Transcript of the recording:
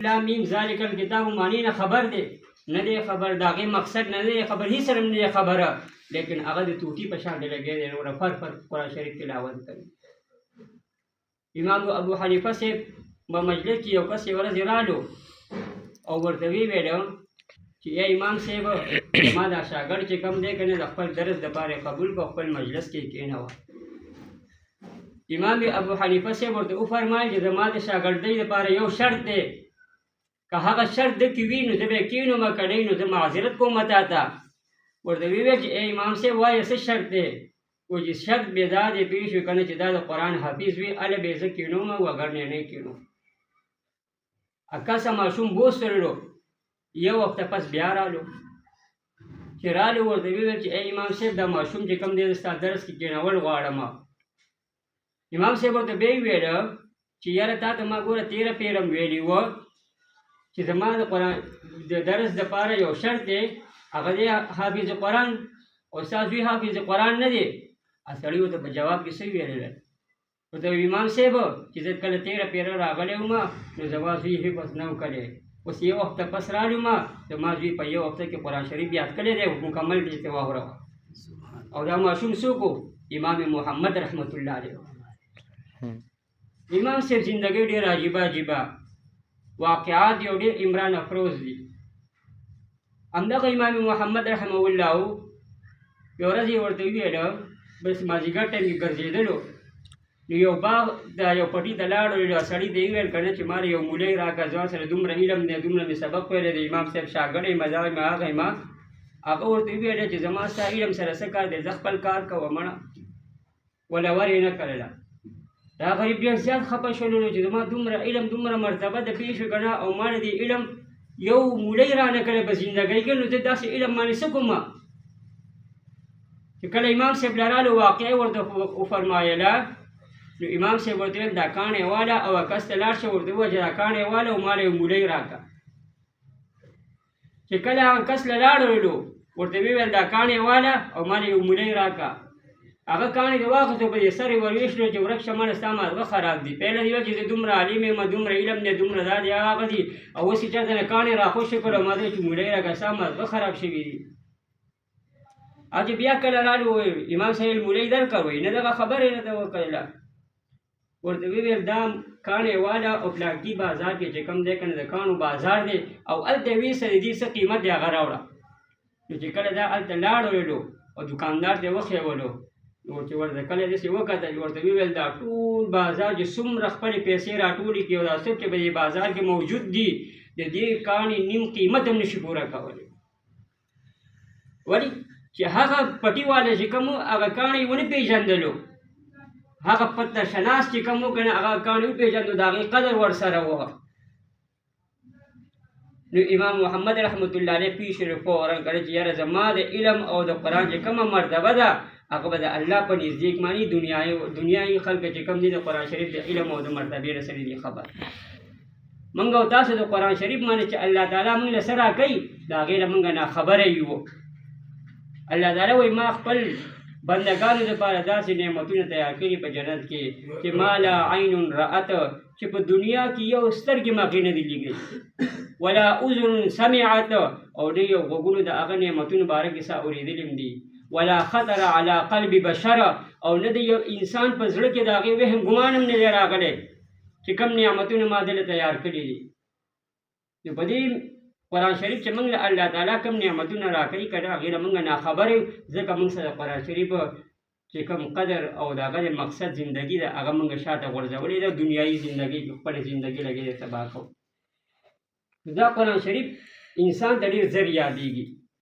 لامیم ذالک الکتاب معنی نه خبر دی نه دی خبر د هغې مقصد نه دی خبر هېڅ سره نه دی خبره لیکن هغه د توټي په شان دی لګی دی نوره فر قرآن شریف تلاوت کوي. امام ابو حنیفه صاحب په مجلس کې یو کس یې ورځې رالو او ورته ویې ویله چې یا امام صاحب زما دا شاګرد چې کوم دی که نه د خپل درس دپاره یې قبول کړو خپل مجلس کې یې کېنوه. امام ابو حنیفه صاحب ورته وفرمایل چې زما د شاګردۍ دپاره یو شرط دی که هغه شرط ده کې وي نو زه به یې کېنومه که نه نو زه معذرت کوم تا ته. ورته ویې ویل چې ای امام صاحب وایه څه شرط دی و چې شرط بې دا دی پوه شوې که نه چې دا د قرآن حافظ وي هله به یې زه کېنومه وګرنې نه یې کېنوم. اکاسه ماشوم بوستللو یو وخته پس بیا رالو چې رالو ورته ویې ویل چې ای امام صاحب دا ماشوم چې کوم دی زه ستا درس کې کېنول غواړم. امام صاحب ورته بیا یې ویله چې یاره تا ته ما ګوره تېره پیره ویلي وه چې زما د قرآن د درس دپاره یو شرط دی هغه دی حافظ قرآن او ستا زوی حافظ قرآن نه دی. سړي ورته په جواب کې څه ویلل ورته امام صاحب چې زه کله تېره پیره راغلی وم نو زما زوی حفظ نه و کړی اوس یو وخته پس رالم زما زوی په یو وخته کې قرآن شریف یاد کړی دی مکمل دې ته واوروه. او دا ماشوم څوک و امام محمد رحمت الله علیه. امام صاحب زندګۍ ډېر عجیبه عجیبه واقعات یو ډېر عمران افروز دي. همدغه امام محمد رحمه الله یو ورځ یې ورته وویله بس مازدیګر ټایم کې ګرځېدلو نو یو باغ د یو پټي ته لاړو سړي ته یې وویل که نه چې ما یو مولۍ راکړه ځان سره دومره علم دی دومره مې سبق ویلی دی امام صاحب شاګرد یم دا یم هغه یم. هغه ورته وویله چې زما ستا علم سره څه کار دی زه خپل کار کوه مړه وله ور یې نه کړله. دا غریب ډېر زیات خفه شولو چې زما دومره علم دومره مرتبه د پېښ شو که نه او ما د علم یو مولۍ رانه کړی په زندګۍ کې نو زه داسې علم باندې څه کوم. چې کله امام صاحب له رالو واقعه ورته وفرمایله نو امام صاحب ورته ویل دا کاڼې واله او کس ته لاړ شه ورته ووایه چې دا کاڼې واله او ما له یو مولۍ راکړه. چې کله هغه کس له لاړلو ورته ویې ویل دا کاڼې واله او ما له یو مولۍ راکړه. هغه کاڼې دې واخیستو په دې سر یې ور ویشتلو چې ورک شه مړه ستا مازغه خراب دي. پهله دې ویل چې زه دومره عالم یم دومره علم دی دومره دا دی هغه دي او اوس یې چاته نه کاڼې راخوشې کړو ما ته چې مولۍ راکړه ستا مازغه خراب شوي دي. او چې بیا کله رالو امام صاحب مولۍ درکړه وایي نه دغه خبرې نه ده وکړله. ورته ویې ویل دا کاڼې واله او پلانکي بازار کې چې کوم دی که نه د کاڼو بازار دی او هلته یې ویې سره دې څه قیمت دی هغه راوړه. نو چې کله دا هلته لاړلو او دوکاندار ته وښیولو نو چې ورته کله داسې وکتل ورته ویې ویل دا ټول بازار چې څومره خپلې پیسې راټولې کړي او دا څه چې په دې بازار کې موجود دي د دې کاڼې نیم قیمت هم نشي پوره کولی. ولې چې هغه پټي والا چې کوم هغه کاڼې ونه پېژندلو هغه پته شناس چې کوم و که نه هغه کاڼې وپېژندو د هغې قدر ورسره وه. نو امام محمد رحمت الله علیه پوه شو فورا کړه چې یاره زما د علم او د قرآن چې کومه مرتبه ده هغه به د الله په نزدیک باندې دنیایي خلک چې کوم دي د قرآن شریف د علم او د مرتبې رسېدلي دي خبر. موږ او تاسو د قرآن شریف باندې چې الله تعالی موږ له څه راکوي د هغې نه موږ ناخبره یو. الله تعالی وایي ما خپل بندګانو دپاره داسې نعمتونه تیار کړي په جنت کې چې ما لا عین رأت چې په دنیا کې یو سترګې ما هغې نه دي لیدلي ولا اذن سمعت او ډېر یو غوږونو د هغه نعمتونو باره کې څه اورېدلي هم دي ولا خطر على قلب بشر او نه د یو انسان په زړه کې د هغې وهم ګمان هم نه دی راغلی چې کوم نعمتونه ما دله تیار کړي دي. نو په دې قرآن شریف چې موږ له الله تعالی کوم نعمتونه راکوي که نه هغې نه موږ ناخبره یو ځکه موږ سره د قرآن شریف چې کوم قدر او د هغه د مقصد زندګي ده هغه موږ شاته غورځولې ده دنیایي زندګۍ کې خپله زندګي لګې ده تباه کوو. دا قرآن شریف انسان ته ډېر زر یادېږي